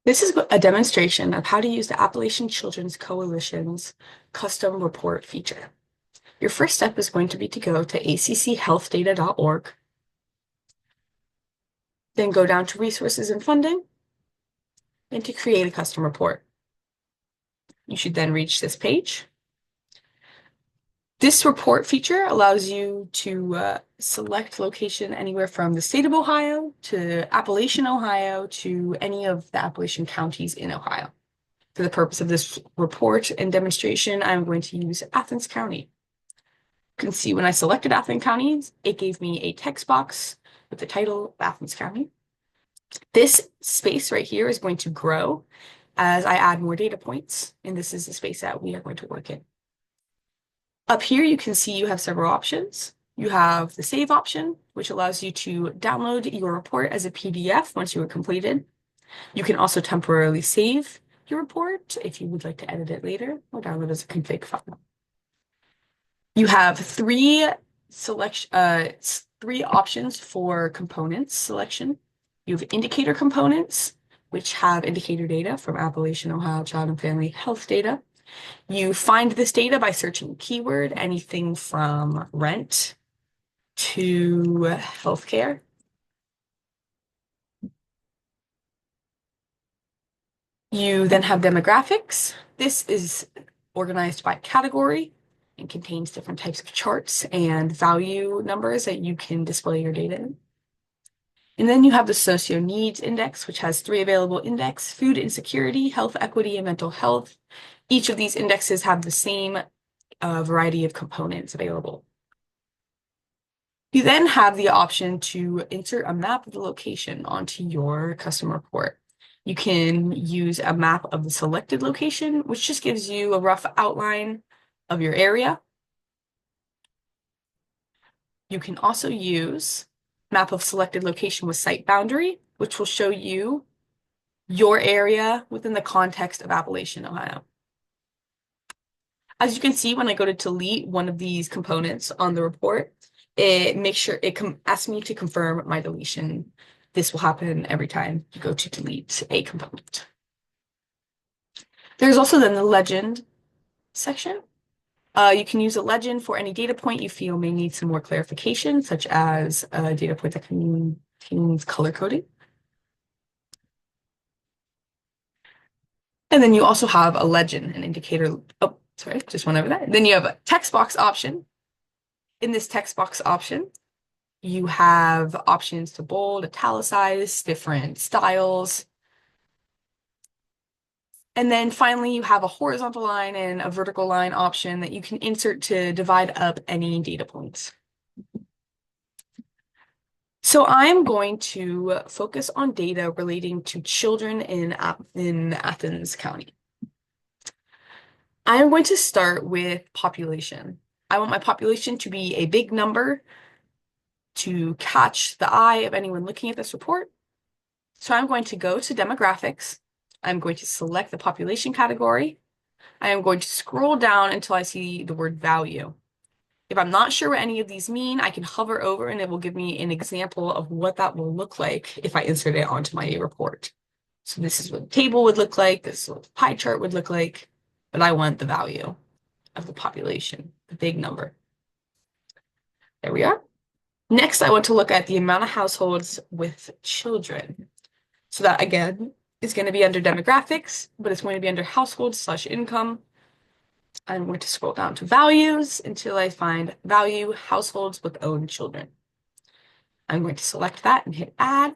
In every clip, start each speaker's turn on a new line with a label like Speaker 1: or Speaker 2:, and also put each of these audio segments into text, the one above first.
Speaker 1: This is a demonstration of how to use the Appalachian Children's Coalition's custom report feature. Your first step is going to be to go to acchealthdata.org, then go down to resources and funding, and to create a custom report. You should then reach this page. This report feature allows you to select location anywhere from the state of Ohio to Appalachian Ohio to any of the Appalachian counties in Ohio. For the purpose of this report and demonstration, I'm going to use Athens County. You can see when I selected Athens County, it gave me a text box with the title Athens County. This space right here is going to grow as I add more data points, and this is the space that we are going to work in. Up here, you can see you have several options. You have the save option, which allows you to download your report as a PDF once you are completed. You can also temporarily save your report if you would like to edit it later or download as a config file. You have three options for components selection. You have indicator components, which have indicator data from Appalachian Ohio Child and Family Health Data. You find this data by searching keyword, anything from rent to healthcare. You then have demographics. This is organized by category and contains different types of charts and value numbers that you can display your data in. And then you have the socio needs index, which has 3 available index: food insecurity, health equity, and mental health. Each of these indexes have the same variety of components available. You then have the option to insert a map of the location onto your custom report. You can use a map of the selected location, which just gives you a rough outline of your area. You can also use map of selected location with site boundary, which will show you your area within the context of Appalachian, Ohio. As you can see, when I go to delete one of these components on the report, it asks me to confirm my deletion. This will happen every time you go to delete a component. There's also then the legend section. You can use a legend for any data point you feel may need some more clarification, such as a data point that contains color coding. And then you also have a legend, an indicator. Oh, sorry, just went over that. Then you have a text box option. In this text box option, you have options to bold, italicize, different styles. And then finally, you have a horizontal line and a vertical line option that you can insert to divide up any data points. So I'm going to focus on data relating to children in Athens County. I'm going to start with population. I want my population to be a big number to catch the eye of anyone looking at this report. So I'm going to go to demographics. I'm going to select the population category. I am going to scroll down until I see the word value. If I'm not sure what any of these mean, I can hover over and it will give me an example of what that will look like if I insert it onto my report. So this is what the table would look like. This is what the pie chart would look like. But I want the value of the population, the big number. There we are. Next, I want to look at the amount of households with children. So that, again, is going to be under demographics, but it's going to be under households/income. I'm going to scroll down to values until I find value households with own children. I'm going to select that and hit add.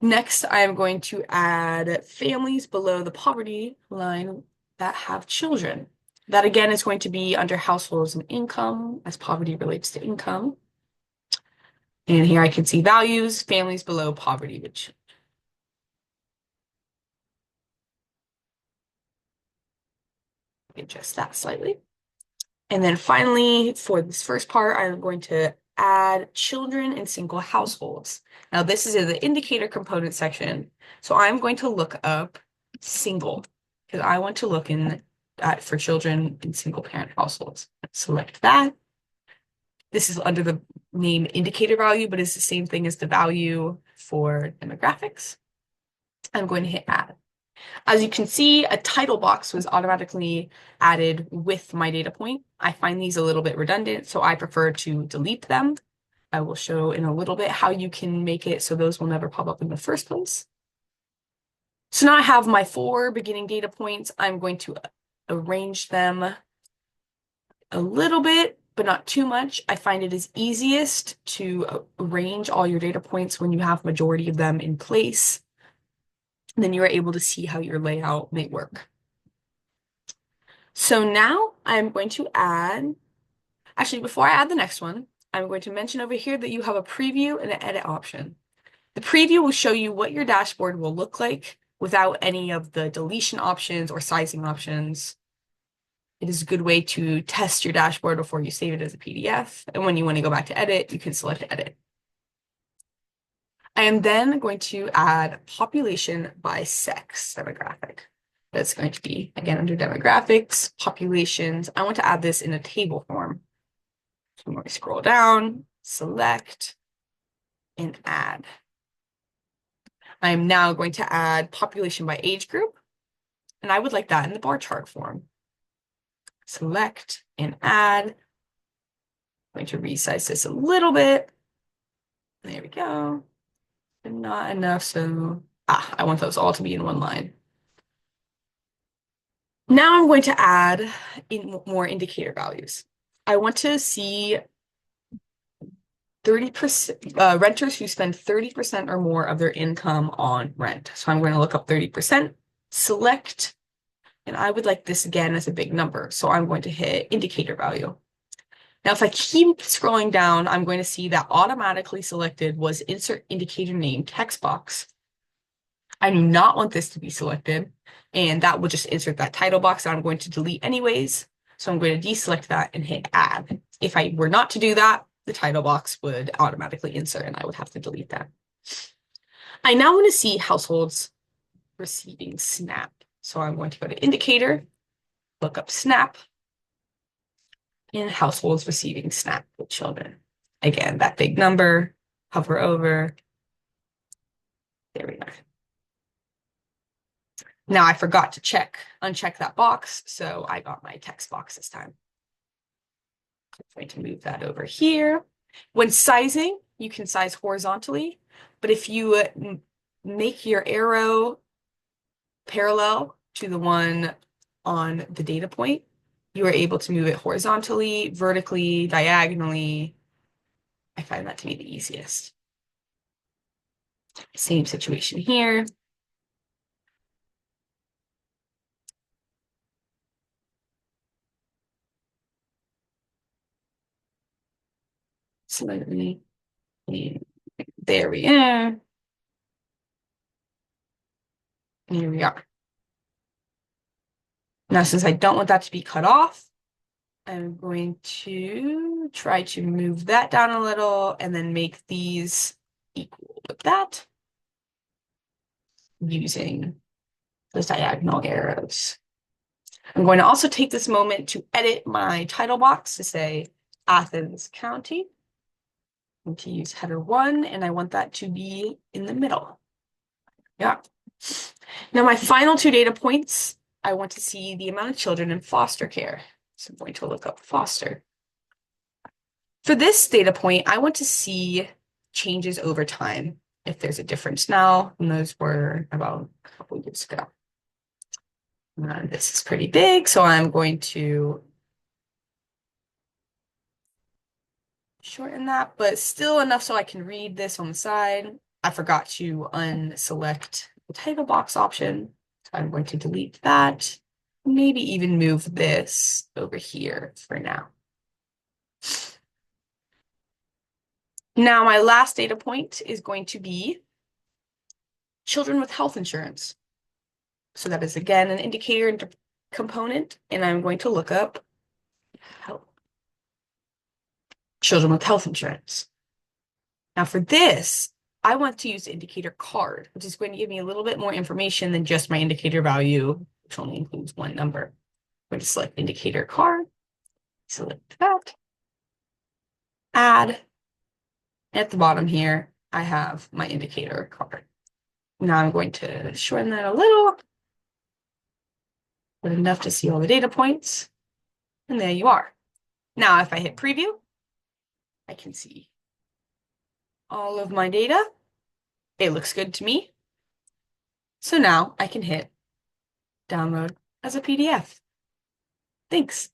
Speaker 1: Next, I am going to add families below the poverty line that have children. That again is going to be under households and income, as poverty relates to income. And here I can see values, families below poverty with children. Adjust that slightly. And then finally, for this first part, I'm going to add children in single households. Now, this is in the indicator component section. So I'm going to look up single because I want to look for children in single parent households. Select that. This is under the name indicator value, but it's the same thing as the value for demographics. I'm going to hit add. As you can see, a title box was automatically added with my data point. I find these a little bit redundant, so I prefer to delete them. I will show in a little bit how you can make it so those will never pop up in the first place. So now I have my 4 beginning data points. I'm going to arrange them a little bit, but not too much. I find it is easiest to arrange all your data points when you have majority of them in place. Then you are able to see how your layout may work. So now I'm going to actually, before I add the next one, I'm going to mention over here that you have a preview and an edit option. The preview will show you what your dashboard will look like without any of the deletion options or sizing options. It is a good way to test your dashboard before you save it as a PDF. And when you want to go back to edit, you can select edit. I am then going to add population by sex demographic. That's going to be, again, under demographics, populations. I want to add this in a table form. So I'm going to scroll down, select, and add. I am now going to add population by age group, and I would like that in the bar chart form. Select and add. I'm going to resize this a little bit. There we go. Not enough, so I want those all to be in one line. Now I'm going to add in more indicator values. I want to see 30% renters who spend 30% or more of their income on rent. So I'm going to look up 30%, select, and I would like this again as a big number. So I'm going to hit indicator value. Now, if I keep scrolling down, I'm going to see that automatically selected was insert indicator name text box. I do not want this to be selected, and that will just insert that title box that I'm going to delete anyways. So I'm going to deselect that and hit add. If I were not to do that, the title box would automatically insert and I would have to delete that. I now want to see households receiving SNAP. So I'm going to go to indicator, look up SNAP, and households receiving SNAP with children. Again, that big number, hover over. There we are. Now I forgot to uncheck that box, so I got my text box this time. I'm going to move that over here. When sizing, you can size horizontally, but if you make your arrow parallel to the one on the data point, you are able to move it horizontally, vertically, diagonally. I find that to be the easiest. Same situation here. Slightly. There we are. Here we are. Now, since I don't want that to be cut off, I'm going to try to move that down a little and then make these equal with that using those diagonal arrows. I'm going to also take this moment to edit my title box to say Athens County. I'm going to use header 1, and I want that to be in the middle. Yeah. Now my final 2 data points, I want to see the amount of children in foster care. So I'm going to look up foster. For this data point, I want to see changes over time. If there's a difference now, and those were about a couple years ago. This is pretty big, so I'm going to shorten that, but still enough so I can read this on the side. I forgot to unselect the title box option, so I'm going to delete that. Maybe even move this over here for now. Now, my last data point is going to be children with health insurance. So that is, again, an indicator component, and I'm going to look up children with health insurance. Now, for this, I want to use the indicator card, which is going to give me a little bit more information than just my indicator value, which only includes one number. I'm going to select indicator card, select that, add. At the bottom here, I have my indicator card. Now I'm going to shorten that a little, but enough to see all the data points. And there you are. Now, if I hit preview, I can see all of my data. It looks good to me. So now I can hit download as a PDF. Thanks.